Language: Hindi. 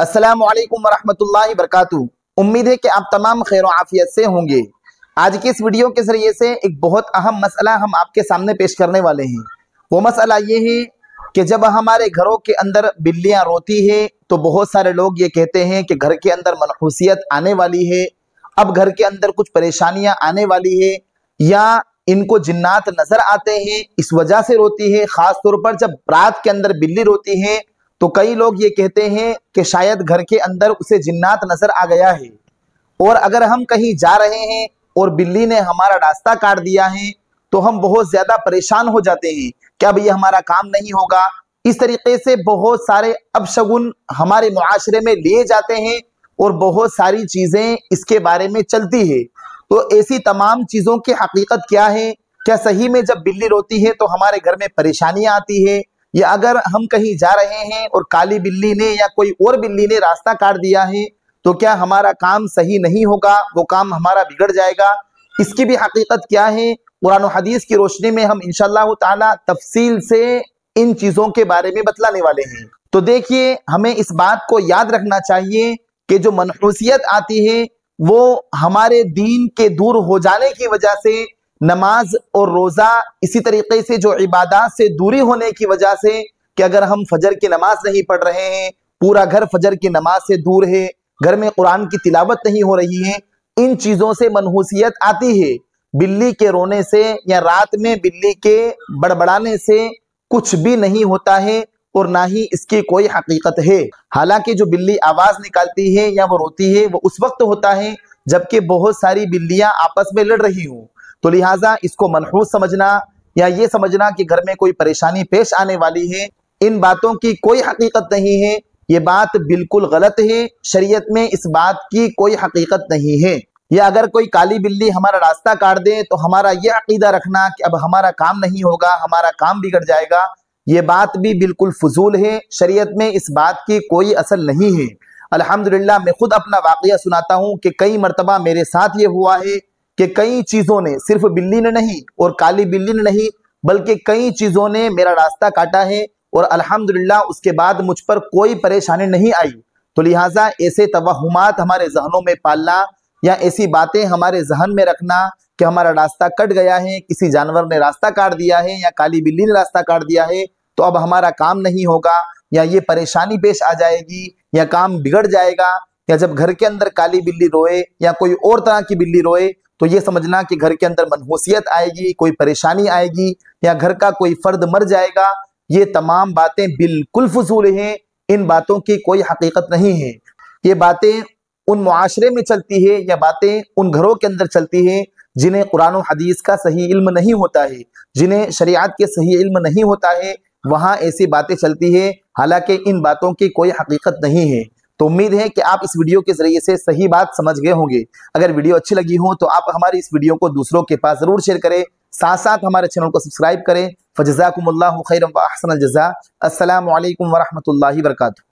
अस्सलामु अलैकुम वरहमतुल्लाहि वबरकातुहू। उम्मीद है कि आप तमाम खैर आफियत से होंगे। आज की इस वीडियो के जरिए से एक बहुत अहम मसला हम आपके सामने पेश करने वाले हैं। वो मसला ये है कि जब हमारे घरों के अंदर बिल्लियां रोती है तो बहुत सारे लोग ये कहते हैं कि घर के अंदर मनहूसियत आने वाली है, अब घर के अंदर कुछ परेशानियां आने वाली है, या इनको जिन्नात नजर आते हैं इस वजह से रोती है। खास तौर पर जब रात के अंदर बिल्ली रोती है तो कई लोग ये कहते हैं कि शायद घर के अंदर उसे जिन्नात नजर आ गया है, और अगर हम कहीं जा रहे हैं और बिल्ली ने हमारा रास्ता काट दिया है तो हम बहुत ज्यादा परेशान हो जाते हैं कि अब ये हमारा काम नहीं होगा। इस तरीके से बहुत सारे अपशगुन हमारे मुआशरे में लिए जाते हैं और बहुत सारी चीजें इसके बारे में चलती है। तो ऐसी तमाम चीजों की हकीकत क्या है? क्या सही में जब बिल्ली रोती है तो हमारे घर में परेशानियां आती है, या अगर हम कहीं जा रहे हैं और काली बिल्ली ने या कोई और बिल्ली ने रास्ता काट दिया है तो क्या हमारा काम सही नहीं होगा, वो काम हमारा बिगड़ जाएगा? इसकी भी हकीकत क्या है? कुरान और हदीस की रोशनी में हम इंशाअल्लाह ताला तफसील से इन चीजों के बारे में बतलाने वाले हैं। तो देखिए, हमें इस बात को याद रखना चाहिए कि जो मनहूसियत आती है वो हमारे दीन के दूर हो जाने की वजह से, नमाज और रोजा, इसी तरीके से जो इबादत से दूरी होने की वजह से, कि अगर हम फजर की नमाज नहीं पढ़ रहे हैं, पूरा घर फजर की नमाज से दूर है, घर में कुरान की तिलावत नहीं हो रही है, इन चीजों से मनहूसियत आती है। बिल्ली के रोने से या रात में बिल्ली के बड़बड़ाने से कुछ भी नहीं होता है और ना ही इसकी कोई हकीकत है। हालांकि जो बिल्ली आवाज निकालती है या वो रोती है वो उस वक्त होता है जबकि बहुत सारी बिल्लियां आपस में लड़ रही हों। तो लिहाजा इसको मनहूस समझना या ये समझना कि घर में कोई परेशानी पेश आने वाली है, इन बातों की कोई हकीकत नहीं है। ये बात बिल्कुल गलत है। शरीयत में इस बात की कोई हकीकत नहीं है। या अगर कोई काली बिल्ली हमारा रास्ता काट दे तो हमारा ये अकीदा रखना कि अब हमारा काम नहीं होगा, हमारा काम बिगड़ जाएगा, ये बात भी बिल्कुल फजूल है। शरीयत में इस बात की कोई असल नहीं है। अल्हम्दुलिल्लाह, मैं खुद अपना वाकया सुनाता हूँ कि कई मरतबा मेरे साथ ये हुआ है कि कई चीजों ने, सिर्फ बिल्ली ने नहीं और काली बिल्ली ने नहीं, बल्कि कई चीजों ने मेरा रास्ता काटा है और अल्हम्दुलिल्लाह उसके बाद मुझ पर कोई परेशानी नहीं आई। तो लिहाजा ऐसे तवहुमात हमारे जहनों में पालना या ऐसी बातें हमारे जहन में रखना कि हमारा रास्ता कट गया है, किसी जानवर ने रास्ता काट दिया है या काली बिल्ली ने रास्ता काट दिया है तो अब हमारा काम नहीं होगा, या ये परेशानी पेश आ जाएगी, या काम बिगड़ जाएगा, या जब घर के अंदर काली बिल्ली रोए या कोई और तरह की बिल्ली रोए तो ये समझना कि घर के अंदर मनहूसियत आएगी, कोई परेशानी आएगी, या घर का कोई फर्द मर जाएगा, ये तमाम बातें बिल्कुल फजूल हैं। इन बातों की कोई हकीकत नहीं है। ये बातें उन मुआशरे में चलती है या बातें उन घरों के अंदर चलती है जिन्हें कुरान और हदीस का सही इल्म नहीं होता है, जिन्हें शरीयत के सही इल्म नहीं होता है, वहां ऐसी बातें चलती है। हालांकि इन बातों की कोई हकीकत नहीं है। तो उम्मीद है कि आप इस वीडियो के जरिए से सही बात समझ गए होंगे। अगर वीडियो अच्छी लगी हो तो आप हमारी इस वीडियो को दूसरों के पास जरूर शेयर करें, साथ साथ हमारे चैनल को सब्सक्राइब करें। फजज़ाकुमुल्लाहु खैरन व अहसनल जज़ा। अस्सलामु अलैकुम व रहमतुल्लाहि व बरकातुहू।